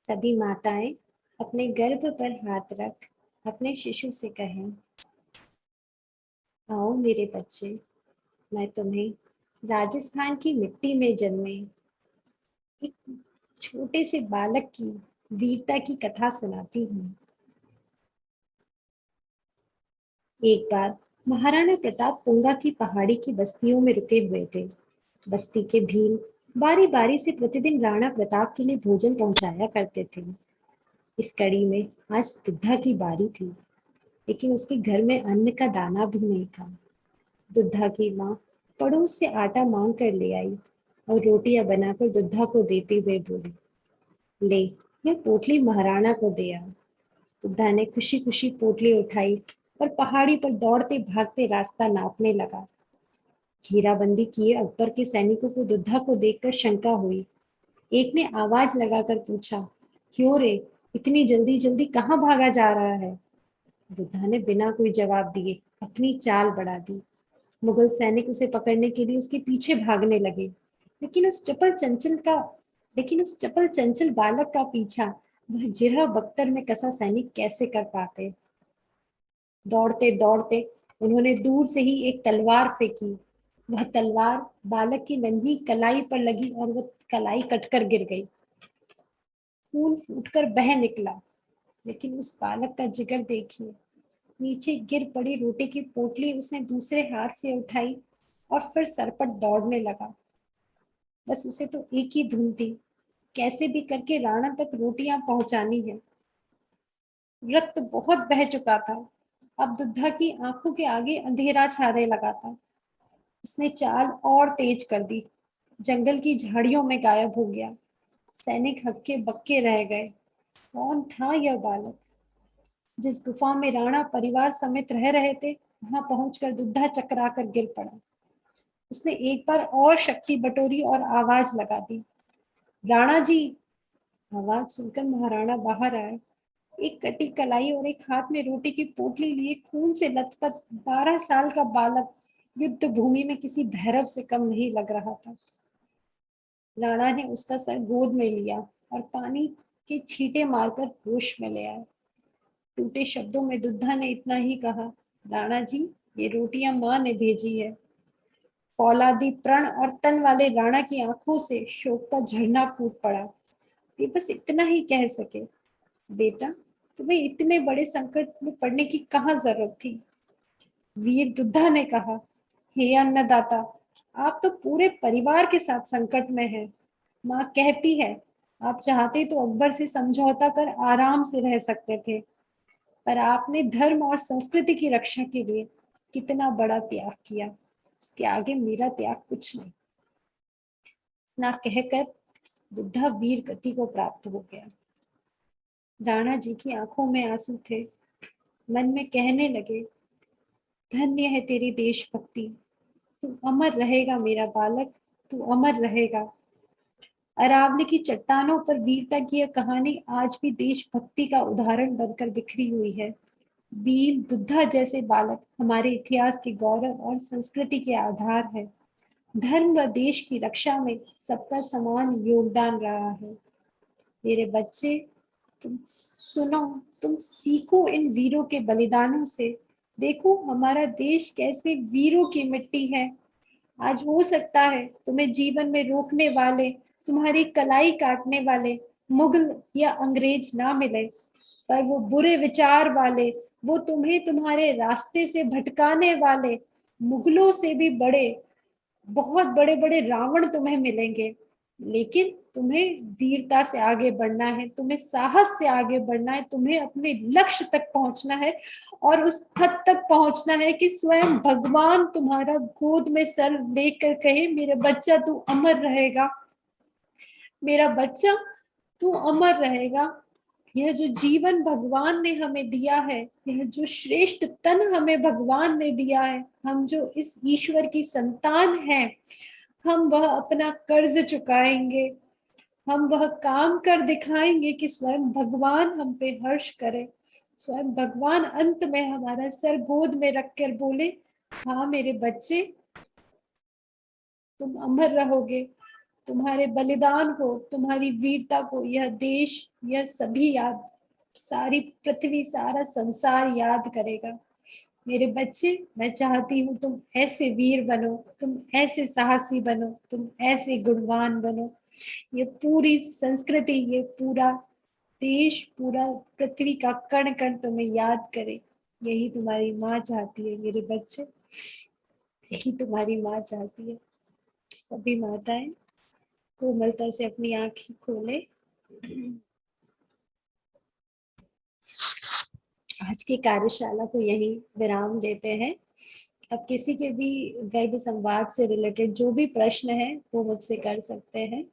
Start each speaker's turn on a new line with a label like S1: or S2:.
S1: सभी माताएं अपने गर्भ पर हाथ रख अपने शिशु से कहें, आओ मेरे बच्चे, मैं तुम्हें राजस्थान की मिट्टी में जन्मे एक छोटे से बालक की वीरता की कथा सुनाती हूँ। एक बार महाराणा प्रताप पुंगा की पहाड़ी की बस्तियों में रुके हुए थे। बस्ती के भील बारी बारी से प्रतिदिन राणा प्रताप के लिए भोजन पहुंचाया करते थे। इस कड़ी में आज दुद्धा की बारी थी, लेकिन उसके घर में अन्न का दाना भी नहीं था। दुद्धा की माँ पड़ोस से आटा मांग कर ले आई और रोटियां बनाकर दुद्धा को देते हुए बोली, ले, यह पोटली महाराणा को दे आ। बुड्ढा ने खुशी खुशी पोटली उठाई और पहाड़ी पर दौड़ते भागते रास्ता नापने लगा। घेराबंदी किए अकबर के सैनिकों को दुद्धा को देखकर शंका हुई। एक ने आवाज लगाकर पूछा, क्यों रे, इतनी जल्दी जल्दी कहाँ भागा जा रहा है? दुद्धा ने बिना कोई जवाब दिए अपनी चाल बढ़ा दी। मुगल सैनिक उसे पकड़ने के लिए उसके पीछे भागने लगे, लेकिन उस चपल चंचल का लेकिन उस चपल चंचल बालक का पीछा वह जिरह बख्तर में कसा सैनिक कैसे कर पाते? दौड़ते दौड़ते उन्होंने दूर से ही एक तलवार फेंकी। वह तलवार बालक की नन्ही कलाई पर लगी और वह कलाई कटकर गिर गई। खून फूटकर बह निकला, लेकिन उस बालक का जिगर देखिए। नीचे गिर पड़ी रोटी की पोटली उसने दूसरे हाथ से उठाई और फिर सरपट दौड़ने लगा। बस उसे तो एक ही धुन थी, कैसे भी करके राणा तक रोटियां पहुंचानी है। रक्त बहुत बह चुका था। अब दुद्धा की आंखों के आगे अंधेरा छाने लगा था। उसने चाल और तेज कर दी, जंगल की झाड़ियों में गायब हो गया। सैनिक हक्के बक्के रह गए। कौन था यह बालक? जिस गुफा में राणा परिवार समेत रह रहे थे, वहां पहुंचकर दुद्धा चकरा कर गिर पड़ा। उसने एक बार और शक्ति बटोरी और आवाज लगा दी, राणा जी। आवाज सुनकर महाराणा बाहर आए। एक कटी कलाई और एक हाथ में रोटी की पोटली लिए खून से लथपथ 12 साल का बालक युद्ध भूमि में किसी भैरव से कम नहीं लग रहा था। राणा ने उसका सर गोद में लिया और पानी के छींटे मारकर होश में ले आया। टूटे शब्दों में दुद्धा ने इतना ही कहा, राणा जी, ये रोटियां माँ ने भेजी है। फौलादी प्रण और तन वाले राणा की आंखों से शोक का झरना फूट पड़ा। ये बस इतना ही कह सके, बेटा, तुम्हें इतने बड़े संकट में पड़ने की कहाँ जरूरत थी? वीर दुद्धा ने कहा, हे अन्नदाता, आप तो पूरे परिवार के साथ संकट में हैं। माँ कहती है, आप चाहते तो अकबर से समझौता कर आराम से रह सकते थे, पर आपने धर्म और संस्कृति की रक्षा के लिए कितना बड़ा त्याग किया। उसके आगे मेरा त्याग कुछ नहीं। ना कहकर बुद्धा वीर गति को प्राप्त हो गया। राणा जी की आंखों में आंसू थे। मन में कहने लगे, धन्य है तेरी देशभक्ति, तू अमर रहेगा मेरा बालक, तू अमर रहेगा। अरावली की चट्टानों पर वीरता की यह कहानी आज भी देशभक्ति का उदाहरण बनकर बिखरी हुई है। वीर दुद्धा जैसे बालक हमारे इतिहास के गौरव और संस्कृति के आधार है। धर्म व देश की रक्षा में सबका समान योगदान रहा है। मेरे बच्चे, तुम सुनो, तुम सीखो इन वीरों के बलिदानों से। देखो हमारा देश कैसे वीरों की मिट्टी है। आज हो सकता है तुम्हें जीवन में रोकने वाले, तुम्हारी कलाई काटने वाले मुगल या अंग्रेज ना मिले, पर वो बुरे विचार वाले, वो तुम्हें तुम्हारे रास्ते से भटकाने वाले मुगलों से भी बड़े, बहुत बड़े बड़े रावण तुम्हें मिलेंगे। लेकिन तुम्हें वीरता से आगे बढ़ना है, तुम्हें साहस से आगे बढ़ना है, तुम्हें अपने लक्ष्य तक पहुंचना है और उस हद तक पहुंचना है कि स्वयं भगवान तुम्हारा गोद में सर लेकर कहे, मेरे बच्चा तू अमर रहेगा, मेरा बच्चा तू अमर रहेगा। यह जो जीवन भगवान ने हमें दिया है, यह जो श्रेष्ठ तन हमें भगवान ने दिया है, हम जो इस ईश्वर की संतान हैं, हम वह अपना कर्ज चुकाएंगे। हम वह काम कर दिखाएंगे कि स्वयं भगवान हम पे हर्ष करे। स्वयं भगवान अंत में हमारा सर गोद में रखकर बोले, हाँ मेरे बच्चे, तुम अमर रहोगे। तुम्हारे बलिदान को, तुम्हारी वीरता को यह देश, यह सभी याद, सारी पृथ्वी, सारा संसार याद करेगा। मेरे बच्चे, मैं चाहती हूँ तुम ऐसे वीर बनो, तुम ऐसे साहसी बनो, तुम ऐसे गुणवान बनो। ये पूरी संस्कृति, ये पूरा देश, पूरा पृथ्वी का कण कण तुम्हें याद करे। यही तुम्हारी माँ चाहती है मेरे बच्चे, यही तुम्हारी माँ चाहती है। सभी माताएं कोमलता से अपनी आंखें खोले। आज की कार्यशाला को यही विराम देते हैं। अब किसी के भी गर्भ संवाद से रिलेटेड जो भी प्रश्न है वो मुझसे कर सकते हैं।